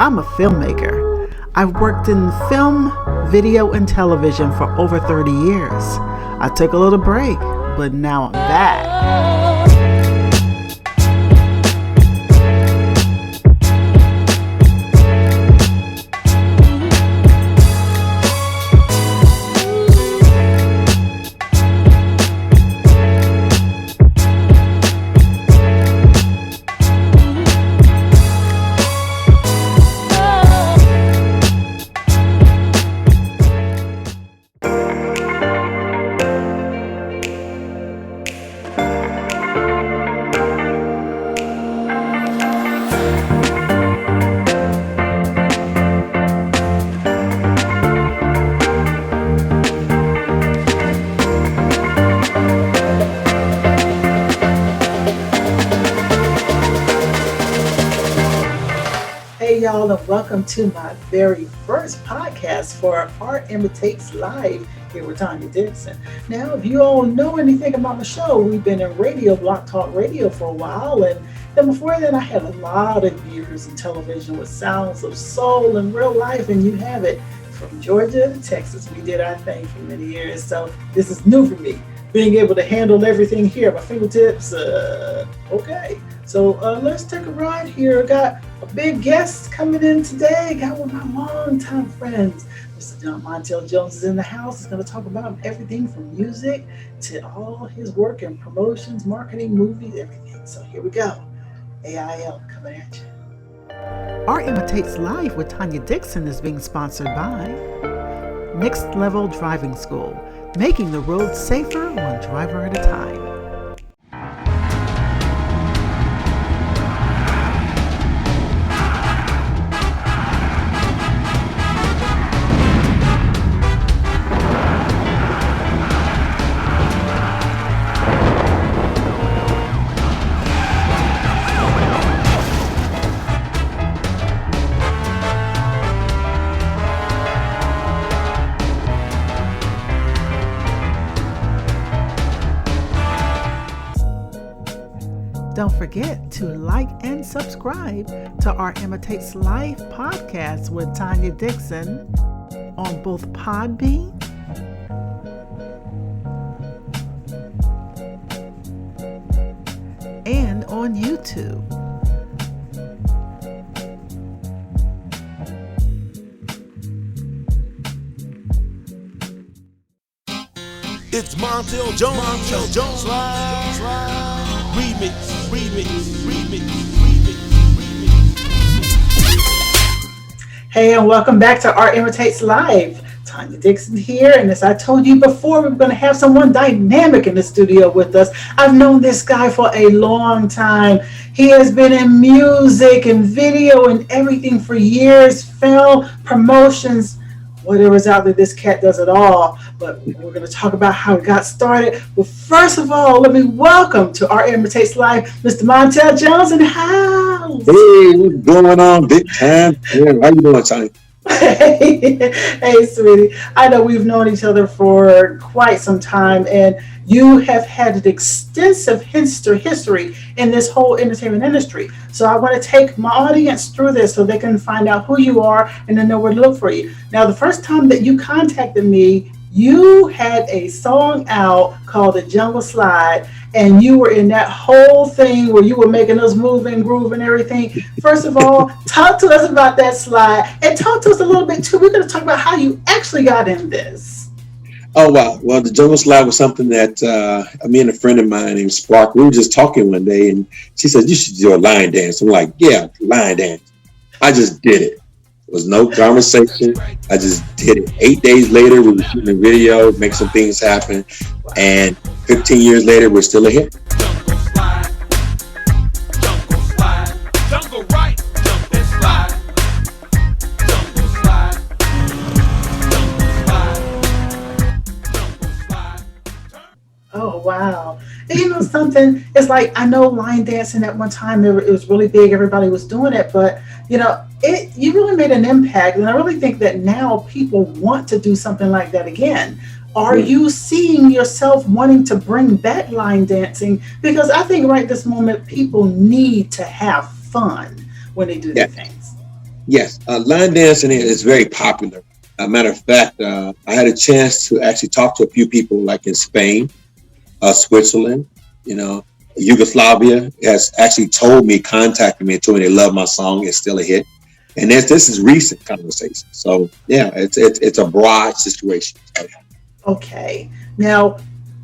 I'm a filmmaker. I've worked in film, video, and television for over 30 years. I took a little break, but now I'm back. Y'all, and welcome to my very first podcast for Art Imitates Live here with Tanya Dixon. Now, if you all know anything about my show, we've been in radio, Block Talk Radio for a while, and then before that I had a lot of years in television with sounds of soul and real life, and you have it from Georgia to Texas. We did our thing for many years, so this is new for me, being able to handle everything here at my fingertips. Okay, so let's take a ride here. Got a big guest coming in today. Got one of my longtime friends. Mr. Montel Jones is in the house. He's going to talk about everything from music to all his work in promotions, marketing, movies, everything. So here we go. AIL coming at you. Art Imitates Live with Tanya Dixon is being sponsored by Next Level Driving School, making the road safer one driver at a time. Don't forget to like and subscribe to our Imitates Live podcast with Tanya Dixon on both Podbean and on YouTube. It's Montel Jones, Live. Remix. Hey, and welcome back to Art Imitates Live. Tanya Dixon here, and as I told you before, we're going to have someone dynamic in the studio with us. I've known this guy for a long time. He has been in music and video and everything for years, film, promotions, whatever's out there. This cat does it all. But we're going to talk about how it got started. But first of all, let me welcome to Art Imitates Live, Mr. Montel Jones in the house. Hey, what's going on? Big time. Yeah, how you doing, Tony? Hey, sweetie. I know we've known each other for quite some time, and you have had an extensive history in this whole entertainment industry. So I want to take my audience through this so they can find out who you are and then know where to look for you. Now, the first time that you contacted me, you had a song out called The Jungle Slide, and you were in that whole thing where you were making us move and groove and everything. First of all, talk to us about that slide, and talk to us a little bit too. We're going to talk about how you actually got in this. Oh, wow. Well, the Jungle Slide was something that me and a friend of mine named Spark, we were just talking one day, and she said, you should do a line dance. I'm like, yeah, line dance. I just did it. There was no conversation. I just did it. 8 days later, we were shooting a video, make some things happen. And 15 years later, we're still a hit. Oh, wow. And you know something? It's like, I know line dancing at one time, it was really big. Everybody was doing it. But, you know, you really made an impact. And I really think that now people want to do something like that again. Are you seeing yourself wanting to bring back line dancing? Because I think right this moment, people need to have fun when they do their things. Yes, line dancing is very popular. A matter of fact, I had a chance to actually talk to a few people, like in Spain, Switzerland, you know, Yugoslavia has actually told me, contacted me, and told me they love my song. It's still a hit, and this is recent conversation. So yeah, it's a broad situation. Okay. Now,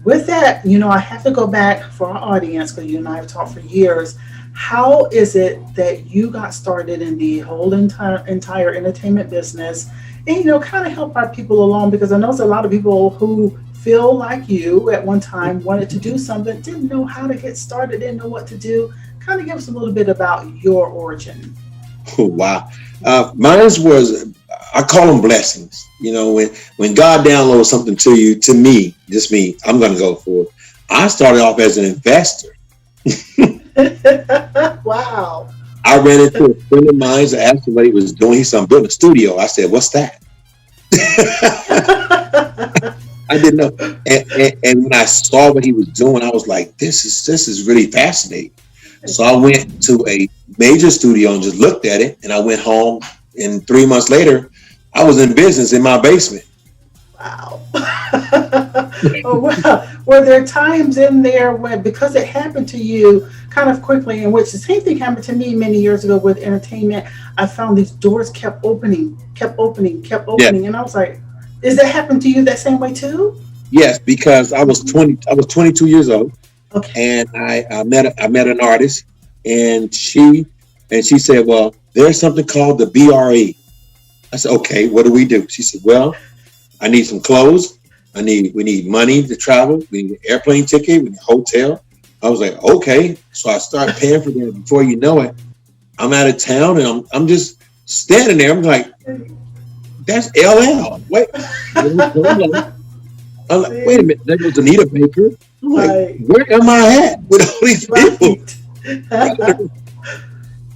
with that, I have to go back for our audience because you and I have talked for years. How is it that you got started in the whole entire entertainment business, and kind of help our people along? Because I know there's a lot of people who feel like you at one time wanted to do something, didn't know how to get started, didn't know what to do. Kind of give us a little bit about your origin. Wow. Mine was, I call them blessings. When God downloads something to you, to me, just me, I'm going to go for it. I started off as an investor. Wow. I ran into a friend of mine. I asked him what he was doing. He said, I'm building a studio. I said, what's that? I didn't know. And when I saw what he was doing, I was like, this is really fascinating. So I went to a major studio and just looked at it. And I went home. And 3 months later, I was in business in my basement. Wow. Oh, wow. Were there times in there when, because it happened to you kind of quickly, in which the same thing happened to me many years ago with entertainment? I found these doors kept opening, kept opening, kept Yeah. opening. And I was like, is that happened to you that same way too? Yes, because I was 22 years old, Okay. and I met an artist, and she said, well, there's something called the BRE. I said, okay, what do we do? She said, well, I need some clothes. We need money to travel. We need an airplane ticket. We need a hotel. I was like, okay. So I start paying for them. Before you know it, I'm out of town, and I'm just standing there. I'm like, that's LL. Wait. I'm like, wait a minute. There goes Anita Baker. I'm like, Right. where am I at with all these people? Right.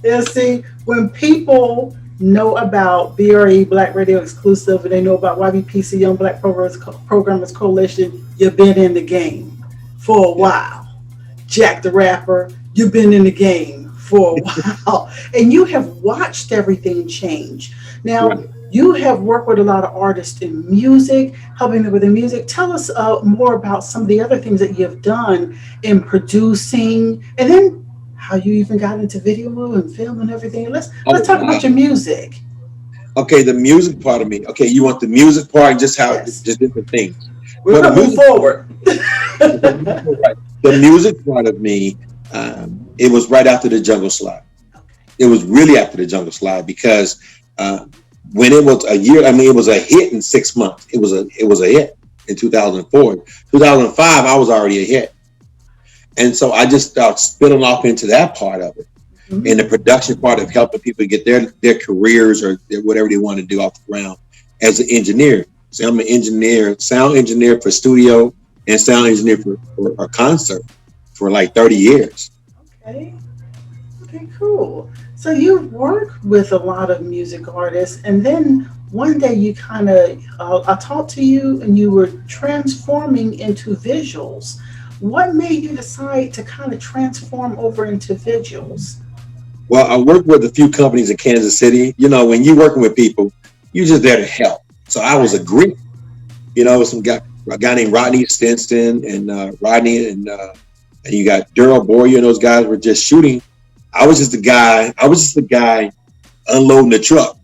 Yeah, see, when people know about BRE, Black Radio Exclusive, and they know about YBPC, Young Black Programmers Coalition, you've been in the game for a Yeah. while. Jack the Rapper, you've been in the game for a while. And you have watched everything change. Now, Right. you have worked with a lot of artists in music, helping them with their music. Tell us more about some of the other things that you've done in producing, and then how you even got into video and film and everything. Let's Oh, talk about wow. your music. Okay, the music part of me. Okay, you want the music part and just how, Yes, just different things. we're Well, the gonna move music, forward. right. The music part of me, it was right after the Jungle Slide. It was really after the Jungle Slide because uh, when it was a year, I mean, it was a hit in 6 months. It was a hit in 2004. 2005, I was already a hit, and so I just started spilling off into that part of it, Mhm. and the production part of helping people get their careers or whatever they want to do off the ground as an engineer. So I'm an engineer, sound engineer for studio and sound engineer for a concert for like 30 years. Okay. Okay, cool. So you've worked with a lot of music artists, and then one day you kind of, I talked to you, and you were transforming into visuals. What made you decide to kind of transform over into visuals? Well, I worked with a few companies in Kansas City. When you're working with people, you're just there to help. So I was a Right. grip, a guy named Rodney Stinson and Rodney and you got Daryl Boyer, and those guys were just shooting. I was just the guy. I was just the guy unloading the truck.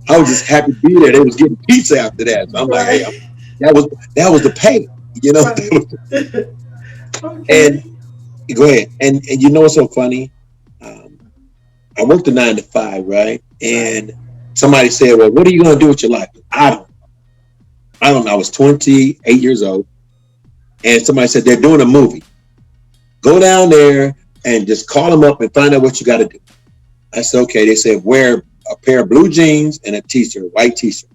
I was just happy to be there. They was getting pizza after that. So I'm like, hey, Right. that was the pay, Right. and Okay. go ahead. And what's so funny? Um, I worked a 9 to 5, right? Right. And somebody said, well, what are you going to do with your life? I don't know. I was 28 years old. And somebody said, they're doing a movie. Go down there and just call them up and find out what you got to do. I said, okay. They said, wear a pair of blue jeans and a t-shirt, white t-shirt.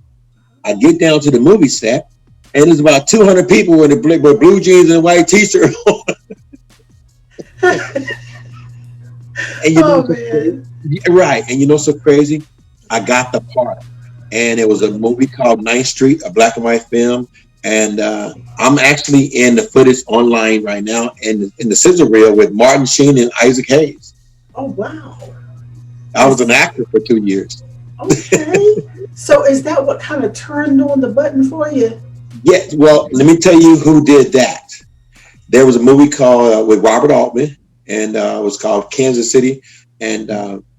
I get down to the movie set, and there's about 200 people with blue jeans and a white t-shirt. And Oh man. right. And so crazy? I got the part. And it was a movie called Ninth Street, a black and white film. And I'm actually in the footage online right now in the sizzle reel with Martin Sheen and Isaac Hayes. Oh wow. I was an Is actor for 2 years. okay. So is that what kind of turned on the button for you? Yeah, well, let me tell you who did that. There was a movie called with Robert Altman, and it was called Kansas City. And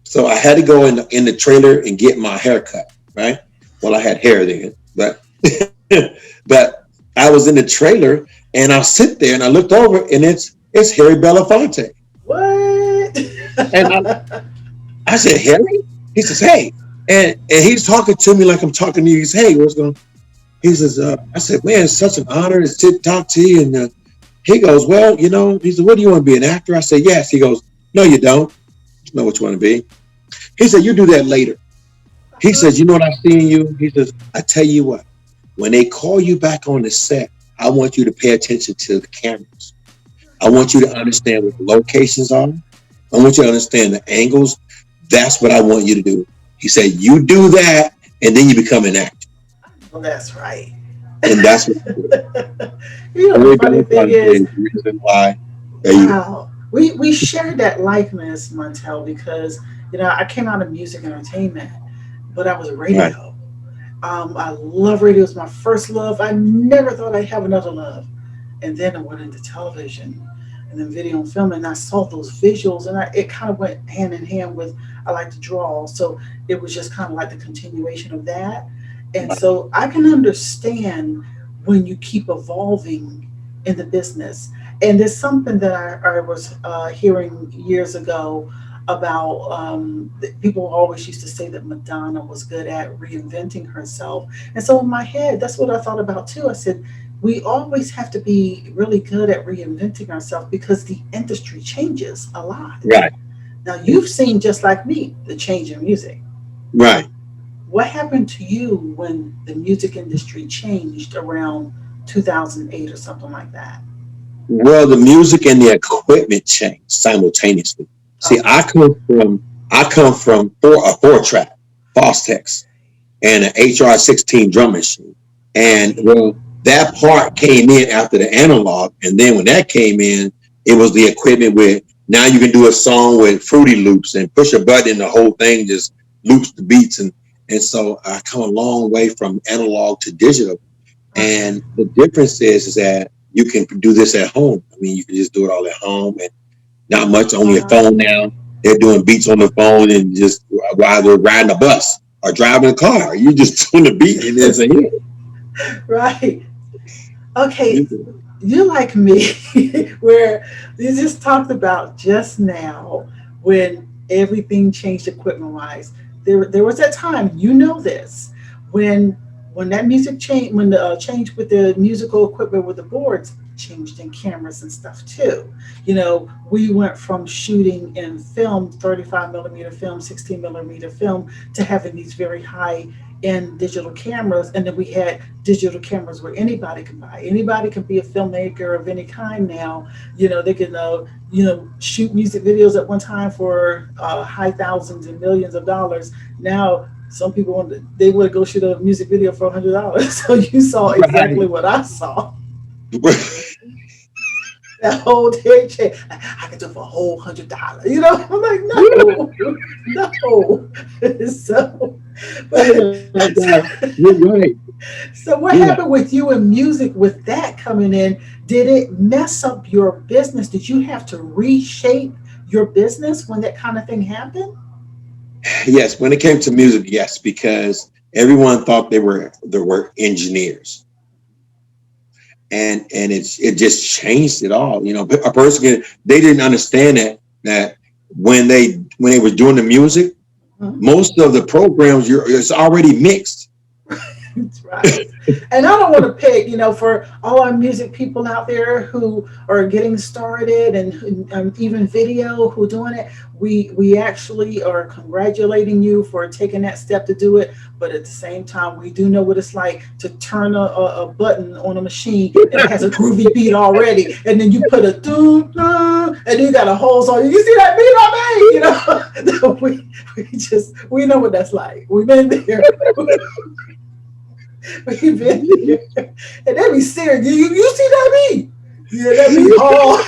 so I had to go in the trailer and get my hair cut. Right. Well, I had hair then, but but I was in the trailer, and I sit there and I looked over, and it's Harry Belafonte, What? and I said, Harry. He says, hey, and he's talking to me like I'm talking to you. He's, hey, what's going on? He says, I said, man, it's such an honor to talk to you. And he goes, well, he said, what do you want to be, an actor? I said, yes. He goes, no, you don't. You know what you want to be. He said, you do that later. He says, you know what I see in you? He says, I tell you what, when they call you back on the set, I want you to pay attention to the cameras. I want you to understand what the locations are. I want you to understand the angles. That's what I want you to do. He said, you do that, and then you become an actor. Well, that's right. And that's what I did. The funny thing is, The reason why. wow, we shared that likeness, Montel, because I came out of music entertainment, but I was radio. Right. I love radio. It was my first love. I never thought I'd have another love. And then I went into television and then video and film, and I saw those visuals, and it kind of went hand in hand with, I like to draw. So it was just kind of like the continuation of that. And so I can understand when you keep evolving in the business. And there's something that I was hearing years ago about people always used to say that Madonna was good at reinventing herself. And so in my head, that's what I thought about too. I said, we always have to be really good at reinventing ourselves because the industry changes a lot. Right. Now, you've seen, just like me, the change in music. Right. What happened to you when the music industry changed around 2008 or something like that? Well, the music and the equipment changed simultaneously. See, Okay. I come from a 4-track Fostex and an HR-16 drum machine. And well, that part came in after the analog. And then when that came in, it was the equipment where now you can do a song with Fruity Loops and push a button and the whole thing just loops the beats. And so I come a long way from analog to digital. And the difference is that you can do this at home. I mean, you can just do it all at home and not much on your phone now. They're doing beats on the phone and just while they're riding a bus or driving a car. You just doing the beat and it's a hit. Right. Okay. You're like me, where you just talked about just now when everything changed equipment wise. There was that time, this, when that music changed, when the change with the musical equipment with the boards changed in cameras and stuff too. We went from shooting in film, 35 millimeter film, 16 millimeter film, to having these very high end digital cameras. And then we had digital cameras where anybody can buy. Anybody can be a filmmaker of any kind now. They can, shoot music videos at one time for high thousands and millions of dollars. Now, some people want to go shoot a music video for $100. So you saw exactly what I saw. That whole thing, I can do it for a whole $100. I'm like, no. So, You're right. So what happened with you in music with that coming in? Did it mess up your business? Did you have to reshape your business when that kind of thing happened? Yes, when it came to music, yes, because everyone thought they were engineers, and it just changed it all. A person they didn't understand that when they were doing the music, most of the programs it's already mixed. That's right. And I don't want to pick, for all our music people out there who are getting started and even video who are doing it, we actually are congratulating you for taking that step to do it. But at the same time, we do know what it's like to turn a button on a machine and it has a groovy beat already. And then you put a doo, and then you got a whole song. You see that beat I made? We know what that's like. We've been there. We've been there. And they be serious. You see that beat? Yeah, that be hard.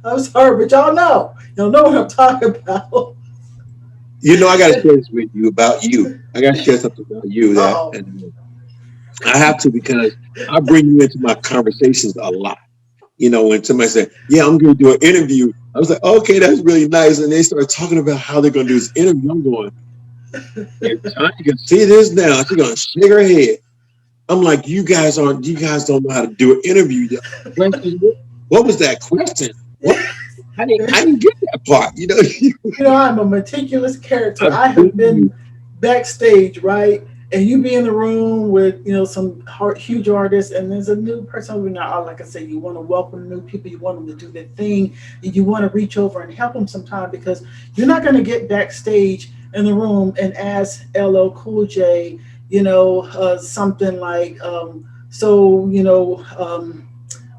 I'm sorry, but y'all know what I'm talking about. I got to share this with you about you. I got to share something about you that, Oh, and I have to because I bring you into my conversations a lot. When somebody said, "Yeah, I'm going to do an interview," I was like, "Okay, that's really nice." And they start talking about how they're going to do this interview. I'm going, "If Tanya can see this now, she's going to shake her head." I'm like, you guys don't know how to do an interview. The questions, what was that question? What? I didn't get that part. I'm a meticulous character. I've I have seen been you. backstage, right? And you be in the room with, some huge artists, and there's a new person. Like I said, you want to welcome new people. You want them to do their thing. And you want to reach over and help them sometime because you're not going to get backstage in the room and ask LL Cool J, something like,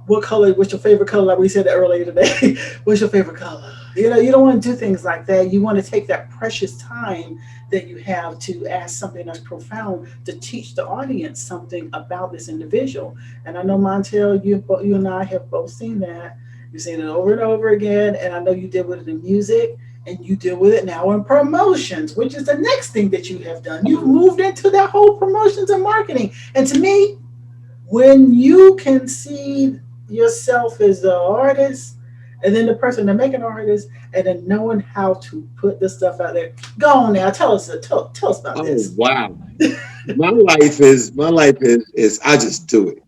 what color, what's your favorite color? Like we said earlier today, what's your favorite color? You don't want to do things like that. You want to take that precious time that you have to ask something that's profound to teach the audience something about this individual. And I know, Montel, you and I have both seen that. You've seen it over and over again. And I know you did with it in music and you deal with it now in promotions, which is the next thing that you have done. You've moved into that whole promotions and marketing. And to me, when you can see yourself as the artist and then the person that make an artist and then knowing how to put this stuff out there. Go on now, tell us about Oh this. wow, my life is I just do it.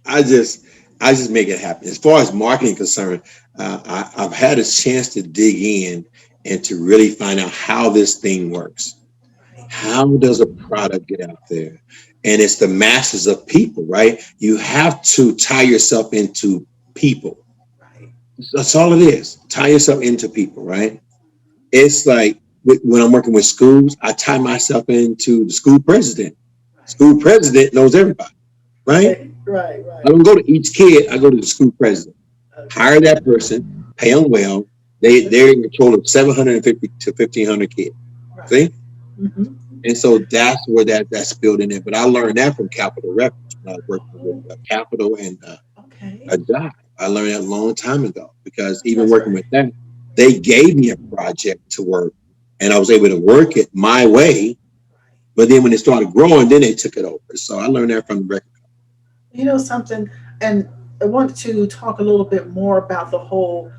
I just I just make it happen. As far as marketing concerned, I've had a chance to dig in and to really find out how this thing works. Right, How does a product get out there? And it's the masses of people, right? You have to tie yourself into people. right, That's all it is. Tie yourself into people, right? It's like when I'm working with schools, I tie myself into the school president. right, School president knows everybody, right? right, right, I right. don't go to each kid. I go to the school president. Hire Okay. that person, pay them well. They're in control of 750 to 1,500 kids. Right. See, Mm-hmm. and so that's where that's built in it. But I learned that from Capital Records when I was working with Oh, Capital and okay. a job. I learned that a long time ago because even That's working right. with them, they gave me a project to work, and I was able to work it my way. Right. But then when it started growing, then they took it over. So I learned that from the record. You know something, and I want to talk a little bit more about the whole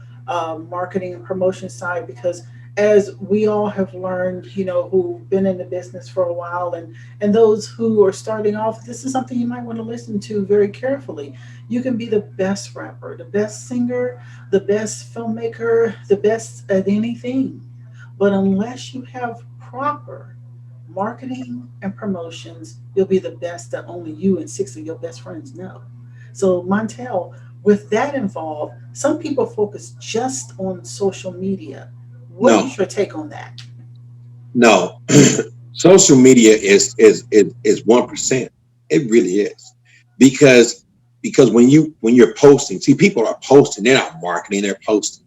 marketing and promotion side because as we all have learned, who've been in the business for a while and those who are starting off, this is something you might want to listen to very carefully. You can be the best rapper, the best singer, the best filmmaker, the best at anything. But unless you have proper marketing and promotions, you'll be the best that only you and six of your best friends know. So, Montel, with that involved, some people focus just on social media. What No, is your take on that? no. Social media is 1%. It really is because when you're posting, see, people are posting. They're not marketing. They're posting,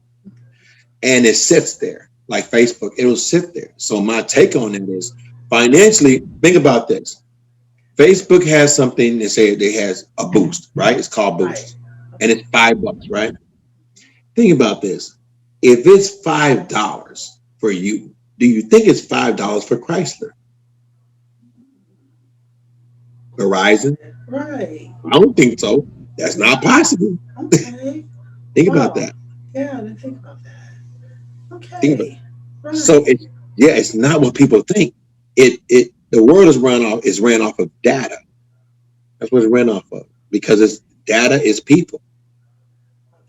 and it sits there like Facebook. It'll sit there. So my take on it is financially. Think about this. Facebook has something they say they has a boost, right? It's called Right. boost, and Okay. it's $5, right? Think about this. If it's $5 for you, do you think it's $5 for Chrysler, Verizon? Right. I don't think so. That's not possible. Okay. Think about Wow. that. Yeah, I didn't think about that. Think about it. Okay. So Right. it's yeah, it's not what people think. The world is ran off of data. That's what it's ran off of because it's data is people,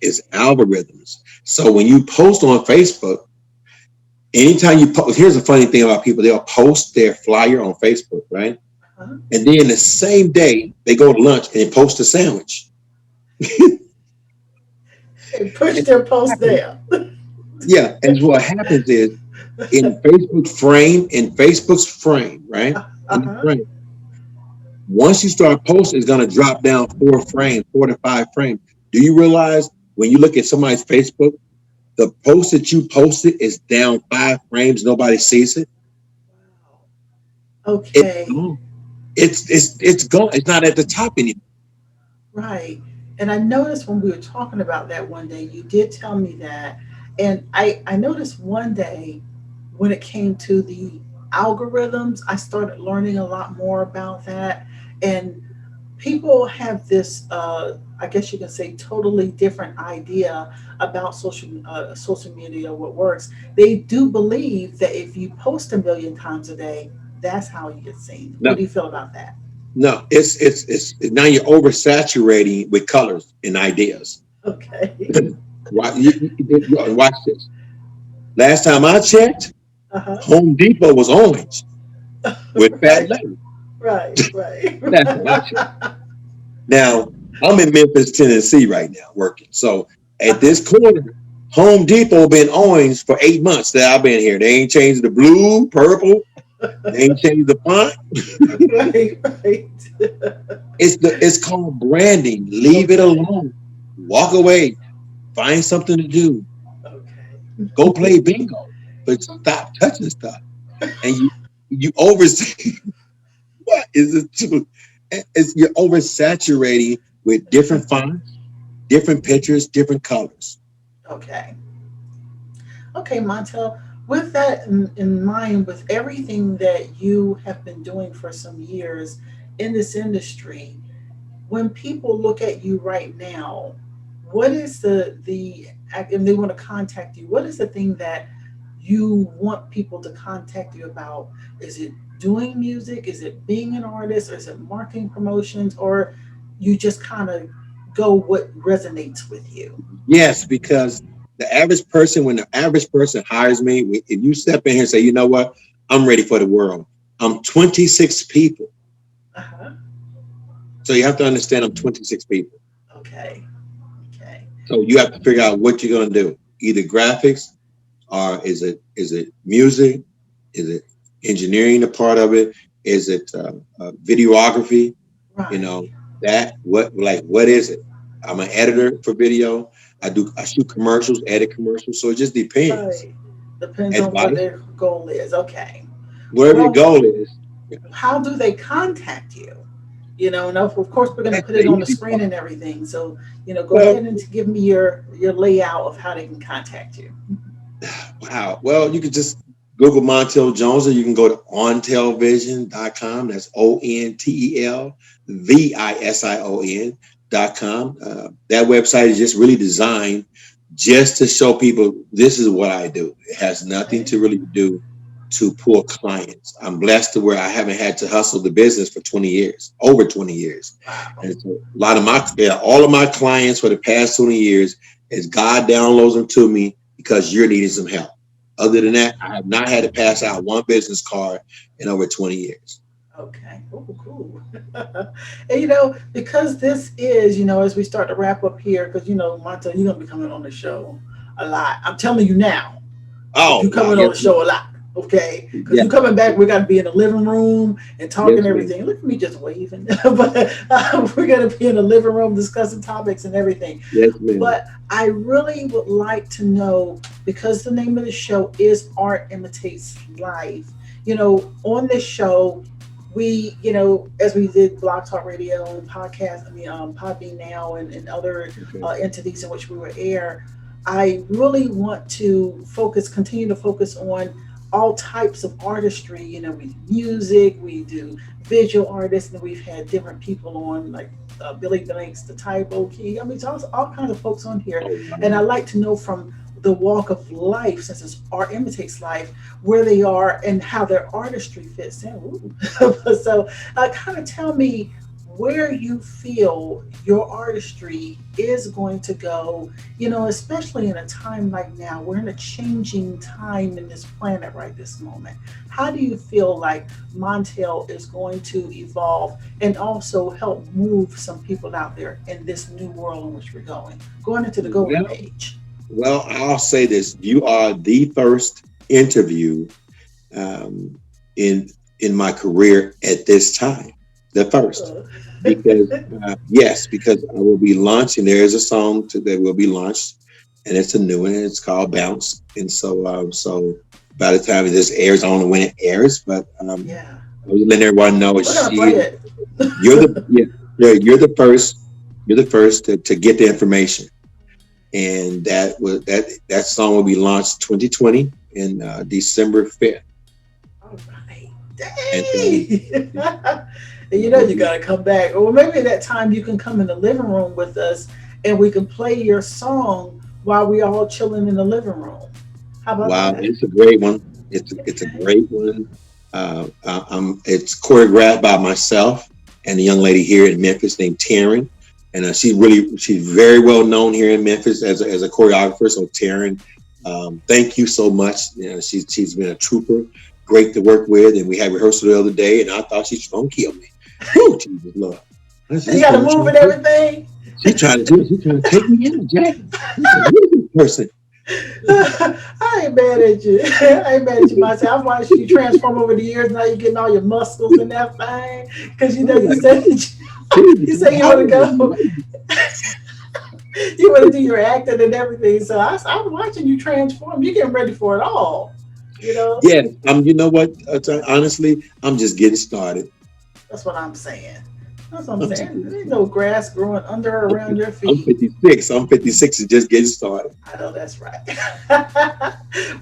it's Okay. algorithms. So when you post on Facebook, anytime you post, here's the funny thing about people: they'll post their flyer on Facebook, right? Huh? And then the same day they go to lunch and post a sandwich. Hey, push And their post there. yeah, and what happens is in Facebook's frame, right? In the Uh-huh. frame, once you start posting, it's going to drop down 4 frames, 4 to 5 frames. Do you realize when you look at somebody's Facebook, the post that you posted is down 5 frames, nobody sees it? Wow. It's Okay. gone. It's gone. It's not at the top anymore. Right. And I noticed when we were talking about that one day, you did tell me that. And I noticed one day when it came to the algorithms, I started learning a lot more about that. And people have this, I guess you can say, totally different idea about social media, what works. They do believe that if you post a million times a day, that's how you get seen. What No, do you feel about that? no, it's now you're oversaturating with colors and ideas. Okay. Watch this. Last time I checked, Uh-huh. Home Depot was orange with fat Right, letters. right, right. Last time I checked. Now I'm in Memphis, Tennessee right now working. So at Uh-huh. this corner, Home Depot been orange for 8 months that I've been here. They ain't changed the blue, purple. They ain't changed the font. Right, right. It's called branding. Leave it Okay, alone. Walk away. Find something to do. okay. Go play bingo. But stop touching stuff. And you oversee. What is it? You're oversaturating with different fonts, different pictures, different colors. Okay. Okay, Montel, with that in mind, with everything that you have been doing for some years in this industry, when people look at you right now, what is the and they want to contact you, what is the thing that you want people to contact you about? Is it doing music? Is it being an artist? Or is it marketing promotions? Or you just kind of go what resonates with you? Yes, because when the average person hires me, if you step in here and say, you know what, I'm ready for the world. I'm 26 people. Uh-huh. So you have to understand I'm 26 people. Okay. Okay. So you have to figure out what you're going to do. Either graphics, or is it music? Is it engineering a part of it? Is it videography? You know, Right. that what is it? I'm an editor for video. I shoot commercials, edit commercials. So it just depends. Right. Depends on what Advice, their goal is. Okay. whatever your Well, goal is. how do they contact you? And of course we're going to That's put the it on the easy screen part. and everything. So, go Well, ahead and give me your layout of how they can contact you. wow. Well, you could just Google Montel Jones, or you can go to ontelvision.com. That's ONTELVISION.com. That website is just really designed just to show people this is what I do. It has nothing Okay. to really do to pull clients. I'm blessed to where I haven't had to hustle the business for 20 years, over 20 years. Wow. And so all of my clients for the past 20 years is God downloads them to me because you're needing some help. Other than that, I have not had to pass out one business card in over 20 years. Okay. Oh, cool. And because this is, as we start to wrap up here, because Montel, you're gonna be coming on the show a lot. I'm telling you now. Oh, You wow. coming on Yes, the show a lot, okay? Because yes, you coming back, we got to be in the living room and talking yes, ma'am. everything. Look at me just waving, but we're gonna be in the living room discussing topics and everything. Yes, ma'am. But I really would like to know, because the name of the show is Art Imitates Life. On this show, we, as we did Blog Talk Radio and podcast, Podbean now and other Okay. entities in which we were air. I really want to continue to focus on all types of artistry. We do music, we do visual artists, and we've had different people on, like Billy Blanks, the Typo Key. It's all kinds of folks on here. Oh, And wow. I like to know from the walk of life, since it's art imitates life, where they are and how their artistry fits in. Ooh. So, kind of tell me where you feel your artistry is going to go, especially in a time like now. We're in a changing time in this planet right this moment. How do you feel like Montel is going to evolve and also help move some people out there in this new world in which we're going into the golden Well, age? well, I'll say this: you are the first interview um, in my career at this time. The first, Uh, because yes, because I will be launching. There is a song that will be launched, and it's a new one. It's called Bounce, and so by the time this airs, I don't know when it airs, but yeah, I was letting everyone know we're gonna play it. you're the yeah, you're the first. You're the first to get the information, and that song will be launched 2020. in December 5th. All right. And so Dang. And you know you got to come back. Or maybe that time you can come in the living room with us and we can play your song while we all chilling in the living room. How about wow, that? it's a great one. It's a Okay. great one. It's choreographed by myself and a young lady here in Memphis named Taryn, and she's very well known here in Memphis as a choreographer. So Taryn, thank you so much. You know, she's been a trooper, great to work with, and we had rehearsal the other day, and I thought she's gonna kill me. Whew, Jesus Lord, You this got to woman move trying and to everything. she's trying to take me out, Jack. I said, who is this person? I ain't mad at you. I ain't mad at you myself. I've watched you transform over the years. Now you're getting all your muscles and that thing. Because you I know was you like, said Jesus, you say you how want to old are you? go. You want to do your acting and everything. So I'm watching you transform. You're getting ready for it all. You know, Yes, you know what? Honestly, I'm just getting started. that's what I'm saying. That's what I'm I'm just saying. getting There ain't no started. grass growing under or around your I'm feet. 56. I'm 56 and just getting started. I know that's right.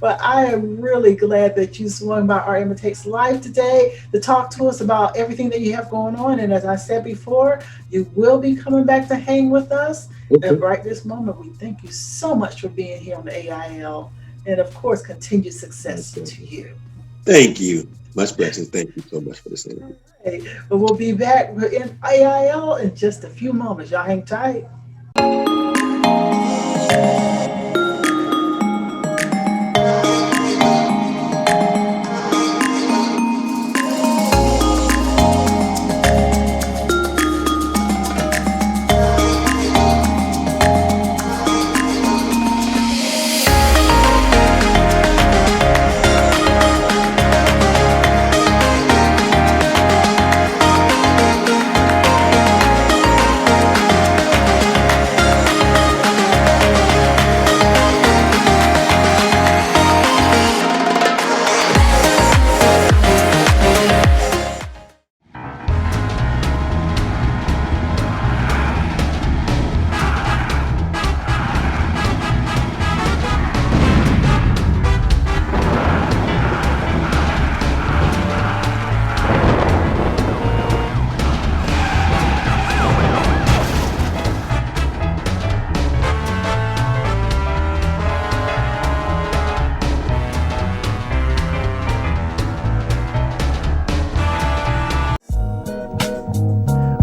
But I am really glad that you swung by our Imitates Live today to talk to us about everything that you have going on. And as I said before, you will be coming back to hang with us. And Okay. right this moment, we thank you so much for being here on the AIL. And of course, continued success Okay. to you. Thank you. Much blessings. Thank you so much for this interview. Hey, but we'll be back in AIL in just a few moments. Y'all hang tight.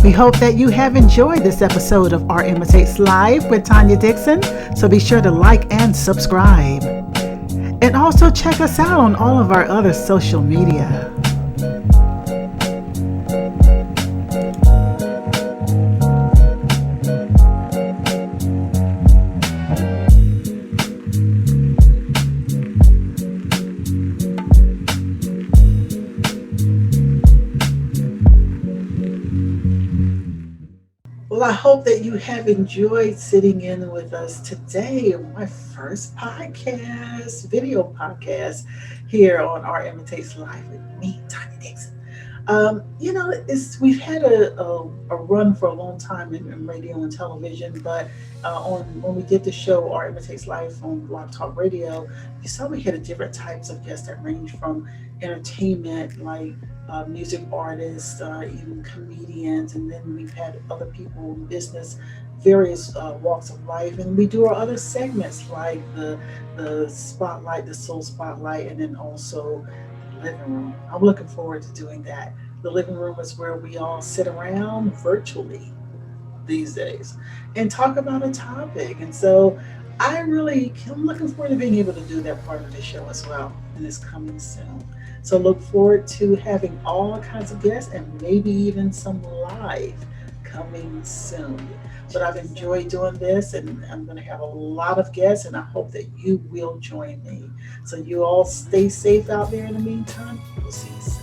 We hope that you have enjoyed this episode of Art Imitates Live with Tanya Dixon. So be sure to like and subscribe. And also check us out on all of our other social media. Well, I hope that you have enjoyed sitting in with us today on my first podcast, video podcast here on Art Imitates Live with me, Tanya Dixon. We've had a run for a long time in radio and television, but on when we did the show Art Imitates Life on Blog Talk Radio, you saw we had a different types of guests that range from entertainment, like music artists, even comedians, and then we've had other people in business, various walks of life, and we do our other segments like the spotlight, the soul spotlight, and then also living room. I'm looking forward to doing that. The living room is where we all sit around virtually these days and talk about a topic. And so I'm looking forward to being able to do that part of the show as well. And it's coming soon. So look forward to having all kinds of guests and maybe even some live coming soon. But I've enjoyed doing this and I'm going to have a lot of guests and I hope that you will join me. So you all stay safe out there in the meantime. We'll see you soon.